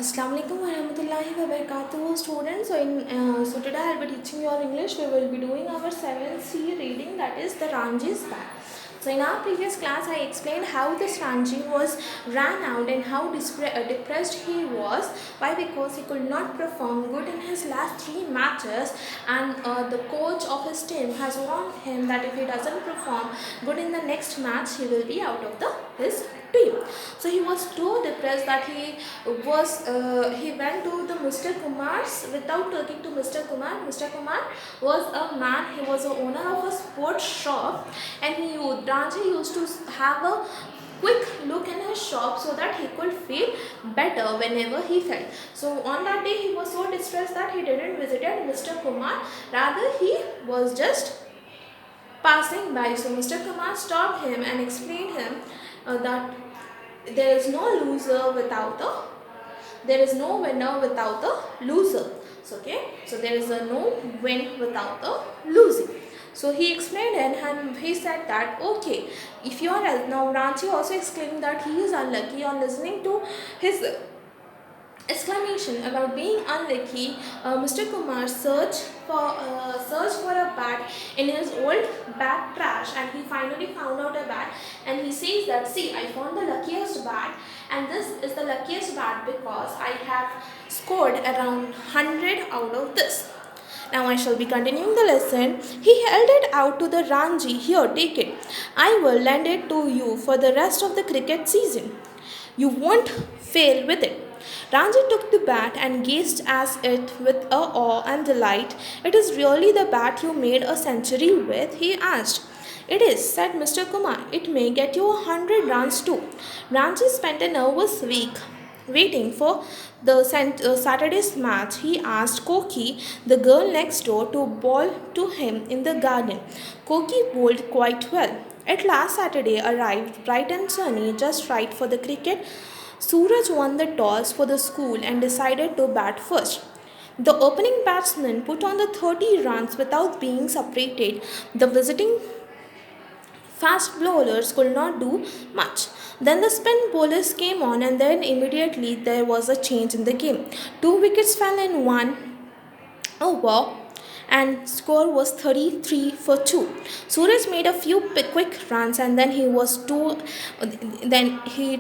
Assalamu alaikum warahmatullahi wabarakatuh students. So today I'll be teaching you our English. We will be doing our 7C reading, that is the Ranji's Bag. So in our previous class I explained how this Ranji was ran out and how depressed he was. Why? Because he could not perform good in his last 3 matches, and the coach of his team has warned him that if he doesn't perform good in the next match he will be out of his team. So he was too depressed that he went to the Mr. Kumar's without talking to Mr. Kumar. Mr. Kumar was a man, he was the owner of a sports shop, and Ranji used to have a quick look in his shop so that he could feel better whenever he felt. So on that day he was so distressed that he didn't visit Mr. Kumar, rather he was just passing by. So Mr. Kumar stopped him and explained him that there is no loser without a there is no winner without a loser. So so there is a no win without a losing. So he explained and he said that okay, if you are now Ranchi also exclaimed that he is unlucky on listening to his exclamation about being unlucky. Mr. Kumar searched for a bat in his old bat trash, and he finally found out a bat, and he says that, see, I found the luckiest bat, and this is the luckiest bat because I have scored around 100 out of this. Now I shall be continuing the lesson. He held it out to the Ranji. Here, take it. I will lend it to you for the rest of the cricket season. You won't fail with it. Ranji took the bat and gazed at it with awe and delight. It is really the bat you made a century with? He asked. It is, said Mr. Kumar. It may get you 100 runs too. Ranji spent a nervous week waiting for the Saturday's match. He asked Koki, the girl next door, to bowl to him in the garden. Koki bowled quite well. At last Saturday arrived, bright and sunny, just right for the cricket. Suraj won the toss for the school and decided to bat first. The opening batsman put on the 30 runs without being separated. The visiting fast bowlers could not do much. Then the spin bowlers came on, and then immediately there was a change in the game. 2 wickets fell in one over, and score was 33 for 2. Suraj made a few quick runs, and then he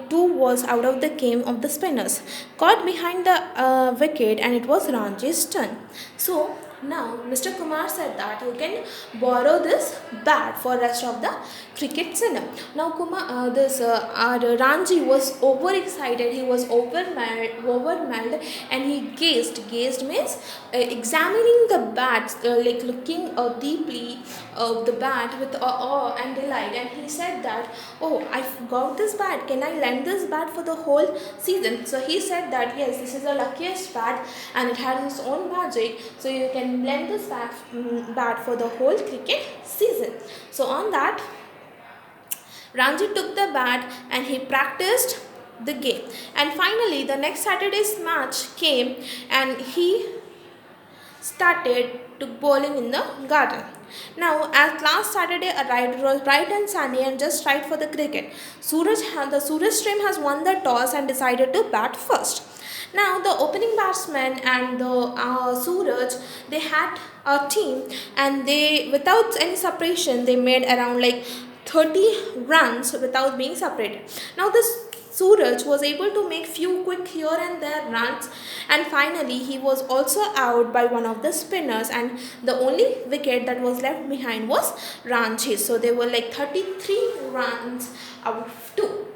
too was out of the game of the spinners. Caught behind the wicket, and it was Ranji's turn. So now Mr. Kumar said that you can borrow this bat for rest of the cricket season. Now our Ranji was overexcited. He was overwhelmed, and he gazed means examining the bat, like looking deeply the bat with awe and delight. And he said that, oh, I got this bat. Can I lend this bat for the whole season? So he said that yes, this is the luckiest bat, and it has its own magic. So you can lend this bat for the whole cricket season. So on that, Ranji took the bat and he practiced the game. And finally, the next Saturday's match came, and he started to bowling in the garden. Now, as last Saturday arrived, it was bright and sunny and just right for the cricket. The Suraj team has won the toss and decided to bat first. Now, the opening batsman and the Suraj, they had a team, and they, without any separation, they made around like 30 runs without being separated. Now, this Suraj was able to make few quick here and there runs, and finally he was also out by one of the spinners, and the only wicket that was left behind was Ranchi. So they were like 33 runs out of 2.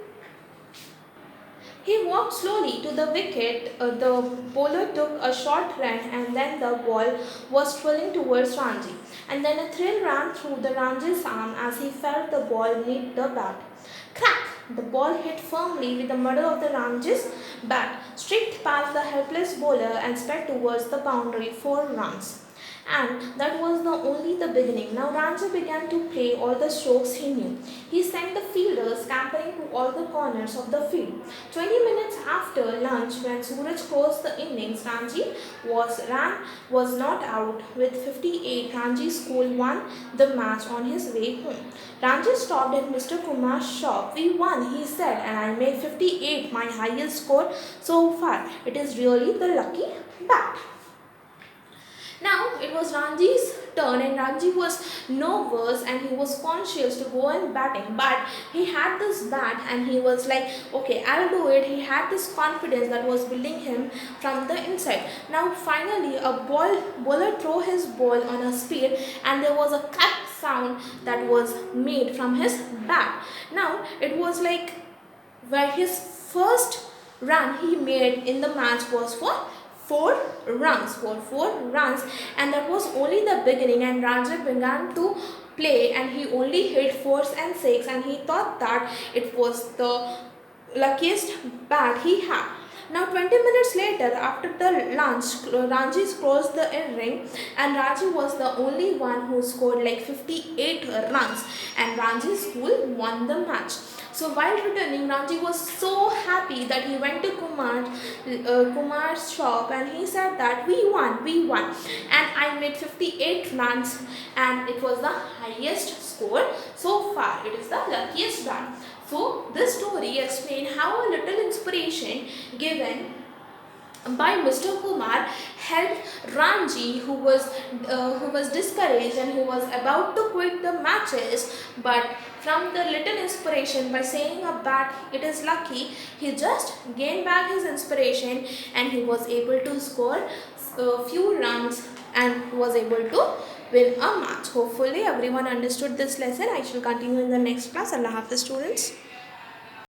He walked slowly to the wicket. The bowler took a short run, and then the ball was twirling towards Ranji. And then a thrill ran through the Ranji's arm as he felt the ball meet the bat. Crack! The ball hit firmly with the muzzle of the Ranji's bat, streaked past the helpless bowler and sped towards the boundary 4 runs. and that was the only the beginning. Now Ranji began to play all the strokes he knew. He sent the fielders scampering to all the corners of the field. 20 minutes after lunch, when Suraj closed the innings, Ranji was not out. With 58, Ranji school won the match on his way home. Ranji stopped at Mr. Kumar's shop. "We won," he said, "and I made 58, my highest score so far. It is really the lucky bat." Now it was Ranji's turn, and Ranji was nervous and he was conscious to go and batting, but he had this bat and he was like, okay, I'll do it. He had this confidence that was building him from the inside. Now finally a bowler threw his ball on a speed and there was a crack sound that was made from his bat. Now it was like where his first run he made in the match was for 4 runs, and that was only the beginning. And Ranji began to play and he only hit 4s and 6, and he thought that it was the luckiest bat he had. Now 20 minutes later, after the lunch, Ranji closed the ring, and Ranji was the only one who scored like 58 runs, and Ranji school won the match. So while returning, Ranji was so happy that he went to Kumar's shop and he said that we won, and I made 58 runs, and it was the highest score so far. It is the luckiest one. So this story explains how a little inspiration given by Mr. Kumar helped Ranji, who was discouraged and who was about to quit the matches, but from the little inspiration by saying a bat it is lucky, he just gained back his inspiration and he was able to score a few runs and was able to win a match. Hopefully everyone understood this lesson. I shall continue in the next class. Allah Hafiz, students.